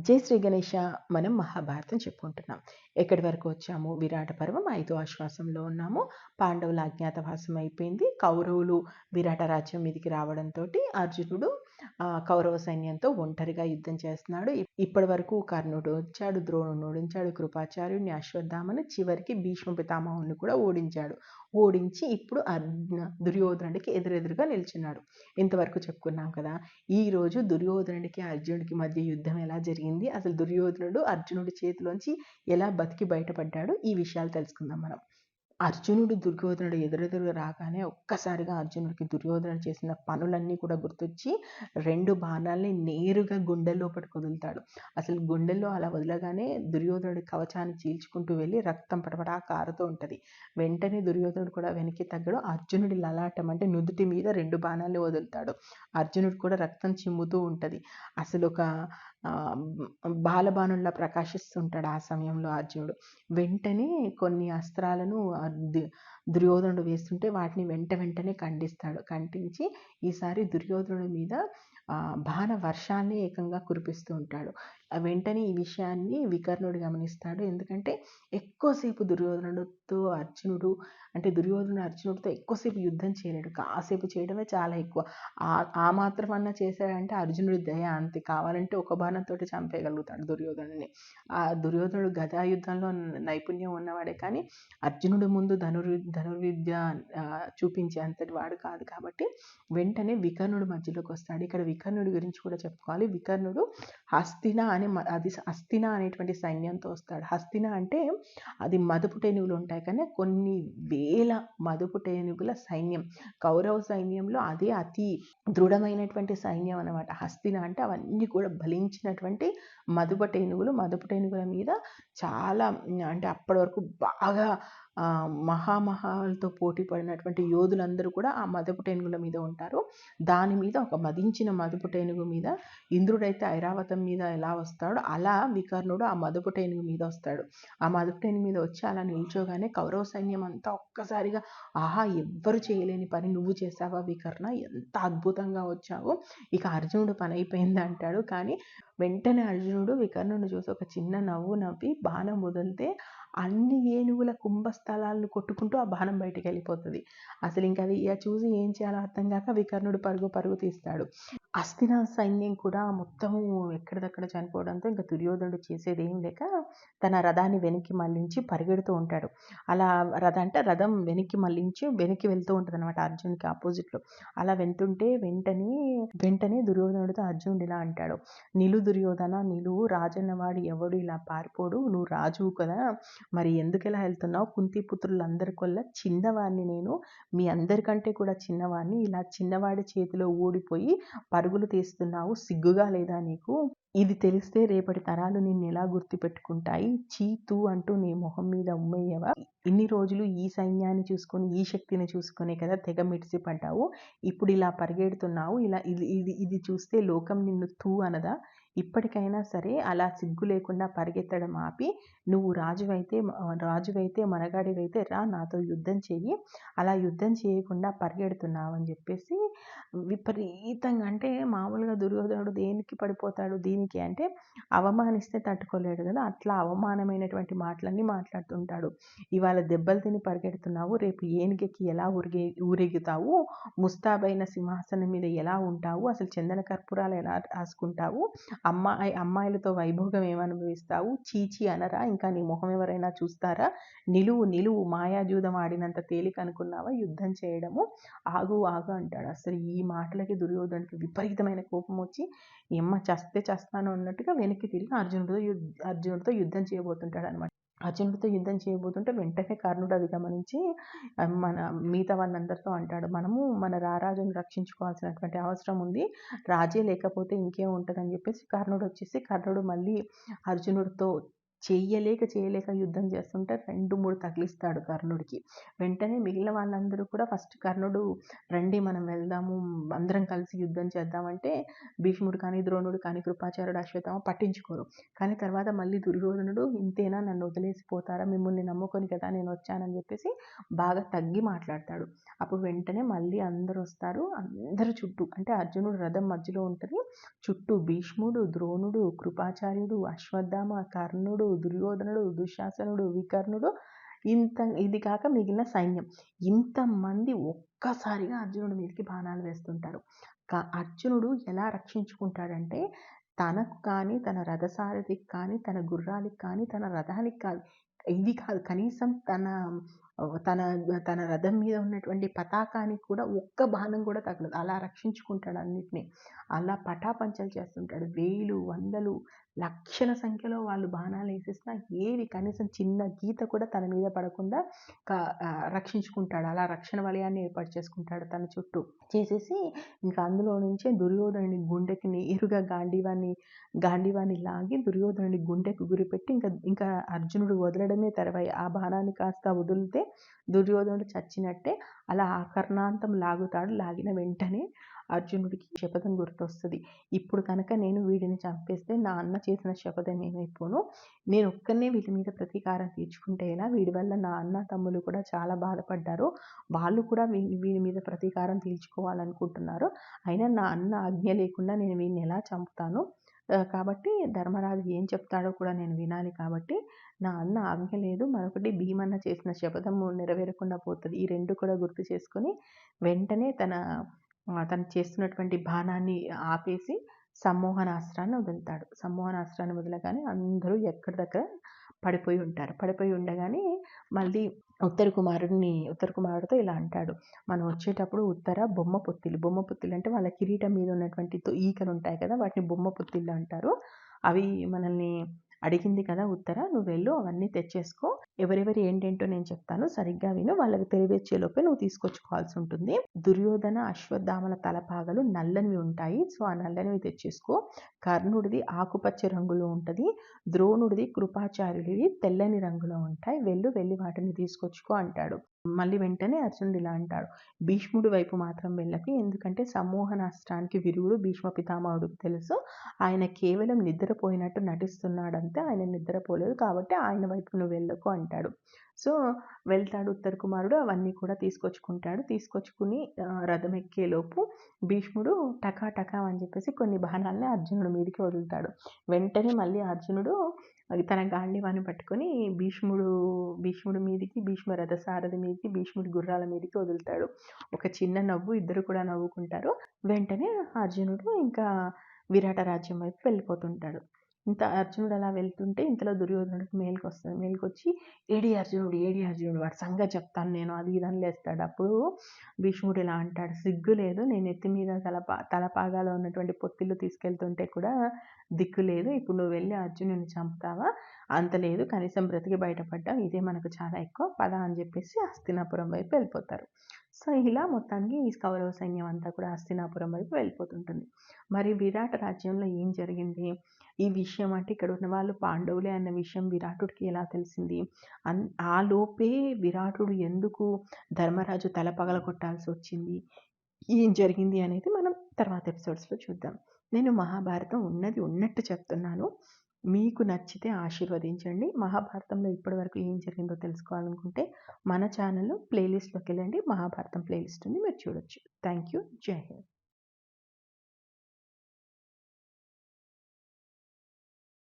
జై శ్రీ గణేష. మనం మహాభారతం చెప్పుకుంటున్నాం. ఎక్కడి వరకు వచ్చాము? విరాట పర్వం 5వ ఆశ్వాసంలో ఉన్నాము. పాండవుల అజ్ఞాతవాసం అయిపోయింది. కౌరవులు విరాట రాజ్యం మీదికి రావడంతో అర్జునుడు కౌరవ సైన్యంతో ఒంటరిగా యుద్ధం చేస్తున్నాడు. ఇప్పటి వరకు కర్ణుడు వచ్చాడు, ద్రోణుడు ఓడించాడు, కృపాచార్యుడిని, అశ్వత్థామని, చివరికి భీష్మ పితామహుని కూడా ఓడించాడు. ఓడించి ఇప్పుడు దుర్యోధనుడికి ఎదురెదురుగా నిల్చున్నాడు. ఇంతవరకు చెప్పుకున్నాం కదా. ఈరోజు దుర్యోధనుడికి అర్జునుడికి మధ్య యుద్ధం ఎలా జరిగింది, అసలు దుర్యోధనుడు అర్జునుడి చేతిలోంచి ఎలా బతికి బయటపడ్డాడు, ఈ విషయాలు తెలుసుకుందాం మనం. అర్జునుడు దుర్యోధనుడు ఎదురెదురుగా రాగానే ఒక్కసారిగా అర్జునుడికి దుర్యోధనుడు చేసిన పనులన్నీ కూడా గుర్తొచ్చి 2 బాణాల్ని నేరుగా గుండె లోపలికి వదులుతాడు. అసలు గుండెల్లో అలా వదలగానే దుర్యోధనుడి కవచాన్ని చీల్చుకుంటూ వెళ్ళి రక్తం పటపటా కారుతూ ఉంటుంది. వెంటనే దుర్యోధనుడు కూడా వెనక్కి తగ్గడు. అర్జునుడి లలాటం అంటే నుదుటి మీద 2 బాణాల్ని వదులుతాడు. అర్జునుడు కూడా రక్తం చిమ్ముతూ ఉంటుంది. అసలు ఒక బాలబాణుల్లా ప్రకాశిస్తుంటాడు ఆ సమయంలో అర్జునుడు. వెంటనే కొన్ని అస్త్రాలను దుర్యోధనుడు వేస్తుంటే వాటిని వెంటనే ఖండిస్తాడు. ఖండించి ఈసారి దుర్యోధనుడి మీద బాణ వర్షాన్ని ఏకంగా కురిపిస్తూ ఉంటాడు. వెంటనే ఈ విషయాన్ని వికర్ణుడు గమనిస్తాడు. ఎందుకంటే ఎక్కువసేపు దుర్యోధనుడితో అర్జునుడు అంటే దుర్యోధనుడు అర్జునుడితో ఎక్కువసేపు యుద్ధం చేయలేడు. కాసేపు చేయడమే చాలా ఎక్కువ. ఆ మాత్రం అన్నా చేశాడంటే అర్జునుడి దయ అంతే. కావాలంటే ఒక బాణంతో చంపేయగలుగుతాడు దుర్యోధనుడిని. ఆ దుర్యోధనుడు గదాయుద్ధంలో నైపుణ్యం ఉన్నవాడే కానీ అర్జునుడి ముందు ధనుర్విద్య చూపించే అంతటి వాడు కాదు. కాబట్టి వెంటనే వికర్ణుడు మధ్యలోకి వస్తాడు. ఇక్కడ వికర్ణుడి గురించి కూడా చెప్పుకోవాలి. వికర్ణుడు హస్తిన హస్తిన అనేటువంటి సైన్యంతో వస్తాడు. హస్తిన అంటే అది మదుపు టేనుగులు ఉంటాయి కానీ కొన్ని వేల మదుపు టేనుగుల సైన్యం. కౌరవ సైన్యంలో అదే అతి దృఢమైనటువంటి సైన్యం అనమాట. హస్తిన అంటే అవన్నీ కూడా బలించినటువంటి మదుపు టేనుగుల మీద చాలా అంటే అప్పటి వరకు బాగా మహామహాలతో పోటీ పడినటువంటి యోధులందరూ కూడా ఆ మదపు టేనుగుల మీద ఉంటారు. దాని మీద ఒక మదించిన మదుపు టేనుగు మీద ఇంద్రుడైతే ఐరావతం మీద ఎలా వస్తాడో అలా వికర్ణుడు ఆ మదుపు టేనుగు మీద వస్తాడు. ఆ మదుపు టేనుగు మీద వచ్చి అలా నిల్చోగానే కౌరవ సైన్యం అంతా ఒక్కసారిగా ఆహా, ఎవ్వరు చేయలేని పని నువ్వు చేసావా వికర్ణ, ఎంత అద్భుతంగా వచ్చావు, ఇక అర్జునుడు పని అయిపోయింది అంటాడు. కానీ వెంటనే అర్జునుడు వికర్ణుని చూసి ఒక చిన్న నవ్వు నవ్వి బాణం వదిలితే అన్ని ఏనుగుల కుంభస్థలాలను కొట్టుకుంటూ ఆ బాణం బయటికి వెళ్ళిపోతుంది. అసలు ఇంకా అది చూసి ఏం చేయాలో అర్థం కాక వికర్ణుడు పరుగు తీస్తాడు. హస్తిన సైన్యం కూడా మొత్తము ఎక్కడిదక్కడ చనిపోవడంతో ఇంకా దుర్యోధనుడు చేసేది ఏం లేక తన రథాన్ని వెనక్కి మళ్ళించి పరిగెడుతూ ఉంటాడు. అలా రథం వెనక్కి వెళ్తూ ఉంటుంది అనమాట అర్జునుడికి ఆపోజిట్లో. అలా వెళ్తుంటే వెంటనే దుర్యోధనుడితో అర్జునుడు ఇలా అంటాడు, నిలు దుర్యోధన నిలువు, రాజన్నవాడు ఎవడు ఇలా పారిపోడు, నువ్వు రాజువు కదా, మరి ఎందుకు ఇలా వెళ్తున్నావు, కుంతిపుత్రులందరికల్లా చిన్నవాడిని నేను, మీ అందరికంటే కూడా చిన్నవాడిని, ఇలా చిన్నవాడి చేతిలో ఓడిపోయి పరుగులు తీస్తున్నావు, సిగ్గుగా లేదా నీకు, ఇది తెలిస్తే రేపటి తరాలు నిన్ను ఎలా గుర్తుపెట్టుకుంటాయి, చీతూ అంటూ నీ మొహం మీద ఉమ్మయ్యవా, ఇన్ని రోజులు ఈ సైన్యాన్ని చూసుకొని ఈ శక్తిని చూసుకునే కదా తెగ మిడిసిపడ్డావు, ఇప్పుడు ఇలా పరిగెడుతున్నావు, ఇలా ఇది చూస్తే లోకం నిన్ను తూ అనదా, ఇప్పటికైనా సరే అలా సిగ్గు లేకుండా పరిగెత్తడం ఆపి నువ్వు రాజువైతే మనగాడివైతే రా నాతో యుద్ధం చెయ్యి, అలా యుద్ధం చేయకుండా పరిగెడుతున్నావు అని చెప్పేసి విపరీతంగా అంటే మామూలుగా దుర్యోధనుడు దేనికి పడిపోతాడు, దీనికి అంటే అవమానిస్తే తట్టుకోలేడు కదా, అట్లా అవమానమైనటువంటి మాటలన్నీ మాట్లాడుతుంటాడు. ఇవాళ దెబ్బలు తిని పరిగెడుతున్నావు, రేపు ఏనుగెక్కి ఎలా ఊరేగుతావు, ముస్తాబైన సింహాసనం మీద ఎలా ఉంటావు, అసలు చందన కర్పూరాలు ఎలా రాసుకుంటావు, అమ్మాయిలతో వైభోగం ఏమనుభవిస్తావు, చీచి అనరా, ఇంకా నీ మొహం ఎవరైనా చూస్తారా, నిలువు మాయాజూదం ఆడినంత తేలిక అనుకున్నావా యుద్ధం చేయడము, ఆగు అంటాడు. అసలు ఈ మాటలకి దుర్యోధనుడికి విపరీతమైన కోపం వచ్చి చస్తే చస్తాను అన్నట్టుగా వెనక్కి తిరిగి అర్జునుడితో యుద్ధం చేయబోతుంటాడు అనమాట. అర్జునుడితో యుద్ధం చేయబోతుంటే వెంటనే కర్ణుడు అది గమనించి మన మిగతా వాళ్ళందరితో అంటాడు, మనము మన రారాజును రక్షించుకోవాల్సినటువంటి అవసరం ఉంది, రాజే లేకపోతే ఇంకేం ఉంటుందని చెప్పేసి కర్ణుడు మళ్ళీ అర్జునుడితో చేయలేక యుద్ధం చేస్తుంటే 2, 3 తగిలిస్తాడు కర్ణుడికి. వెంటనే మిగిలిన వాళ్ళందరూ కూడా ఫస్ట్ కర్ణుడు రండి మనం వెళ్దాము, అందరం కలిసి యుద్ధం చేద్దామంటే భీష్ముడు కానీ, ద్రోణుడు కానీ, కృపాచార్యుడు, అశ్వత్థామ పట్టించుకోరు. కానీ తర్వాత మళ్ళీ దుర్యోధనుడు ఇంతేనా నన్ను వదిలేసి పోతారా? మిమ్మల్ని నమ్ముకొని కదా నేను వచ్చానని చెప్పేసి బాగా తగ్గి మాట్లాడతాడు. అప్పుడు వెంటనే మళ్ళీ అందరూ వస్తారు. అందరూ చుట్టూ అంటే అర్జునుడు రథం మధ్యలో ఉంటది. చుట్టూ భీష్ముడు, ద్రోణుడు, కృపాచార్యుడు, అశ్వత్థామ, కర్ణుడు, దుర్యోధనుడు, దుశ్శాసనుడు, వికర్ణుడు, ఇది కాక మిగిలిన సైన్యం. ఇంతమంది ఒక్కసారిగా అర్జునుడి మీదకి బాణాలు వేస్తుంటారు. అర్జునుడు ఎలా రక్షించుకుంటాడంటే తనకు కానీ, తన రథసారథికి కానీ, తన గుర్రాలకి కానీ, తన రథానికి కాదు, ఇది కాదు కనీసం తన తన రథం మీద ఉన్నటువంటి పతాకానికి కూడా ఒక్క బాణం కూడా తగలదు. అలా రక్షించుకుంటాడు అన్నిటిని. అలా పటాపంచలు చేస్తుంటాడు. వేలు, వందలు, లక్షల సంఖ్యలో వాళ్ళు బాణాలు వేసేసినా ఏవి కనీసం చిన్న గీత కూడా తన మీద పడకుండా రక్షించుకుంటాడు. అలా రక్షణ వలయాన్ని ఏర్పాటు చేసుకుంటాడు తన చుట్టూ. చేసేసి ఇంకా అందులో నుంచే దుర్యోధనుని గుండెకి నేరుగా గాంధీవాన్ని లాగి దుర్యోధనుడి గుండెకు గురిపెట్టి ఇంకా అర్జునుడు వదలడమే తెరవాయి. ఆ బాణాన్ని కాస్త వదిలితే దుర్యోధనుడు చచ్చినట్టే. అలా ఆకర్ణాంతం లాగుతాడు. లాగిన వెంటనే అర్జునుడికి శపథం గుర్తొస్తుంది. ఇప్పుడు కనుక నేను వీడిని చంపేస్తే నా అన్న చేసిన శపథం ఏమైపోను, నేను ఒక్కనే వీటి మీద ప్రతీకారం తీర్చుకుంటే ఎలా? వీడి వల్ల నా అన్న తమ్ములు కూడా చాలా బాధపడ్డారు. వాళ్ళు కూడా వీడి మీద ప్రతీకారం తీర్చుకోవాలనుకుంటున్నారు. అయినా నా అన్న ఆజ్ఞ లేకుండా నేను వీడిని ఎలా చంపుతాను? కాబట్టి ధర్మరాజు ఏం చెప్తాడో కూడా నేను వినాలి. కాబట్టి నా అన్న ఆజ్ఞ లేదు, మరొకటి భీమన్న చేసిన శపథము నెరవేరకుండా పోతుంది. ఈ 2 కూడా గుర్తు చేసుకొని వెంటనే తను చేస్తున్నటువంటి బాణాన్ని ఆపేసి సమ్మోహనాస్త్రాన్ని వదులుతాడు. సమ్మోహనాస్త్రాన్ని వదలగానే అందరూ ఎక్కడిదక్కడ పడిపోయి ఉంటారు. పడిపోయి ఉండగానే మళ్ళీ ఉత్తర కుమారుడితో ఇలా అంటాడు, మనం వచ్చేటప్పుడు ఉత్తర బొమ్మ పొత్తిళ్ళు అంటే వాళ్ళ కిరీటం మీద ఉన్నటువంటి ఈకలు ఉంటాయి కదా, వాటిని బొమ్మ పొత్తిళ్ళు అంటారు. అవి మనల్ని అడిగింది కదా ఉత్తర, నువ్వు వెళ్ళు అవన్నీ తెచ్చేసుకో, ఎవరెవరి ఏంటేంటో నేను చెప్తాను సరిగ్గా విను, వాళ్ళకి తెలియవచ్చేలోపే నువ్వు తీసుకొచ్చుకోవాల్సి ఉంటుంది. దుర్యోధన, అశ్వత్థామల తలపాగలు నల్లనివి ఉంటాయి, సో ఆ నల్లనివి తెచ్చేసుకో. కర్ణుడిది ఆకుపచ్చ రంగులో ఉంటుంది, ద్రోణుడిది, కృపాచార్యుడిది తెల్లని రంగులో ఉంటాయి, వెళ్ళి వాటిని తీసుకొచ్చుకో అంటాడు. మళ్ళీ వెంటనే అర్జునుడు ఇలా అంటాడు, భీష్ముడి వైపు మాత్రం వెళ్ళకు, ఎందుకంటే సమ్మోహనాస్త్రానికి విరుగుడు భీష్మ పితామహుడికి తెలుసు, ఆయన కేవలం నిద్రపోయినట్టు నటిస్తున్నాడంతే, ఆయన నిద్రపోలేదు, కాబట్టి ఆయన వైపు నువ్వు వెళ్ళకు అంటాడు. సో వెళ్తాడు ఉత్తర కుమారుడు, అవన్నీ కూడా తీసుకొచ్చుకుని రథం ఎక్కేలోపు భీష్ముడు టకా అని చెప్పేసి కొన్ని బాణాలని అర్జునుడి మీదకి వదులుతాడు. వెంటనే మళ్ళీ అర్జునుడు తన గాంధీవాన్ని పట్టుకొని భీష్ముడి మీదకి, భీష్మ రథసారథి మీదకి, భీష్ముడి గుర్రాల మీదకి వదులుతాడు. ఒక చిన్న నవ్వు, ఇద్దరు కూడా నవ్వుకుంటారు. వెంటనే అర్జునుడు ఇంకా విరాట రాజ్యం వైపు వెళ్ళిపోతుంటాడు. అర్జునుడు అలా వెళ్తుంటే ఇంతలో దుర్యోధనుడికి మేలుకొచ్చి ఏడి అర్జునుడు వాడి సంగతి చెప్తాను నేను, అది ఇదని లేస్తాడు. అప్పుడు భీష్ముడు ఇలా అంటాడు, సిగ్గు లేదు, నేను ఎత్తి మీద తలపాగాలో ఉన్నటువంటి పొత్తిళ్ళు తీసుకెళ్తుంటే కూడా దిక్కు లేదు, ఇప్పుడు నువ్వు వెళ్ళి అర్జునుడిని చంపుతావా? అంత లేదు, కనీసం బ్రతికి బయటపడ్డావు, ఇదే మనకు చాలా ఎక్కువ, పద అని చెప్పేసి హస్తినాపురం వైపు వెళ్ళిపోతారు. సో ఇలా మొత్తానికి ఈ కౌరవ సైన్యం అంతా కూడా హస్తినాపురం వైపు వెళ్ళిపోతుంటుంది. మరి విరాట రాజ్యంలో ఏం జరిగింది? ఈ విషయం అంటే ఇక్కడ ఉన్న వాళ్ళు పాండవులే అన్న విషయం విరాటుడికి ఎలా తెలిసింది? ఆ లోపే విరాటుడు ఎందుకు ధర్మరాజు తల పగలగొట్టాల్సి వచ్చింది? ఏం జరిగింది అనేది మనం తర్వాత ఎపిసోడ్స్లో చూద్దాం. నేను మహాభారతం ఉన్నది ఉన్నట్టు చెప్తున్నాను. మీకు నచ్చితే ఆశీర్వదించండి. మహాభారతంలో ఇప్పటివరకు ఏం జరిగిందో తెలుసుకోవాలనుకుంటే మన ఛానల్లో ప్లేలిస్ట్లోకి వెళ్ళండి, మహాభారతం ప్లేలిస్ట్ ఉంది, మీరు చూడొచ్చు. Thank you. జై హింద్.